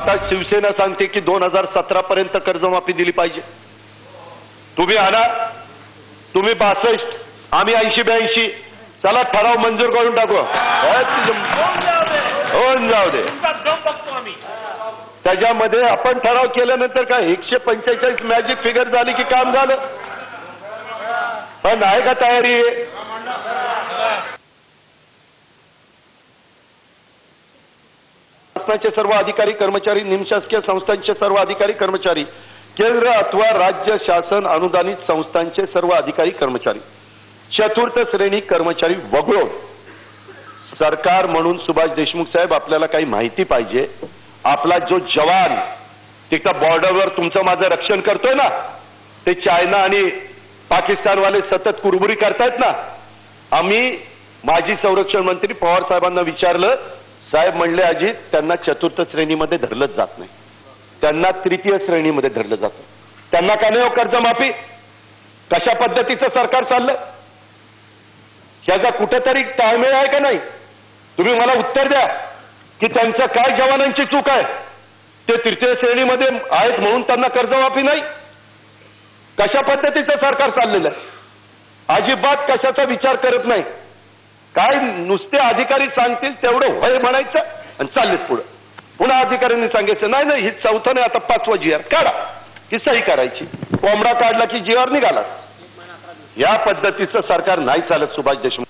आता शिवसेना सांगते की 2017 पर्यंत कर्जमाफी दिली पाहिजे। तुम्ही आणा, तुम्ही 62, आम्ही 80-82, चला ठराव मंजूर करून टाकू, होऊन जाऊ दे। त्याच्यामध्ये आपण ठराव केल्यानंतर काय 145 मॅजिक फिगर झाली की काम झालं, पण आहे का तयारी? शासनाचे सर्व अधिकारी कर्मचारी, निमशासकीय संस्थांचे सर्व अधिकारी कर्मचारी, केंद्र अथवा राज्य शासन अनुदानित संस्थांचे सर्व अधिकारी कर्मचारी, चतुर्थ श्रेणी कर्मचारी वगळून सरकार म्हणून सुभाष देशमुख साहेब आपल्याला काही माहिती पाहिजे। आपला जो जवान तिथं बॉर्डरवर तुमचं माझं रक्षण करतोय ना, ते चायना आणि पाकिस्तानवाले सतत कुरबुरी करतायत ना। आम्ही माजी संरक्षण मंत्री पवार साहेबांना विचारलं, साहेब म्हणले अजित त्यांना चतुर्थ श्रेणीमध्ये धरलंच जात नाही, त्यांना तृतीय श्रेणीमध्ये धरलं जातं। त्यांना का नाही हो कर्जमाफी? कशा पद्धतीचं सरकार चाललंय? याचा कुठेतरी ताळमेळ आहे का नाही? तुम्ही मला उत्तर द्या की त्यांच्या काय जवानांची चूक आहे? ते तृतीय श्रेणीमध्ये आहेत म्हणून त्यांना कर्जमाफी नाही? कशा पद्धतीचं सरकार चाललेलं आहे? अजिबात कशाचा विचार करत नाही। काय नुसते अधिकारी सांगतील तेवढं होय म्हणायचं आणि चाललेच पुढे। पुन्हा अधिकाऱ्यांनी सांगायचं नाही नाही, ही चौथं नाही, आता 5वं GR काढा, ही सही करायची। कोंबडा काढला की GR निघाला। या पद्धतीचं सरकार नाही चालत सुभाष देशमुख।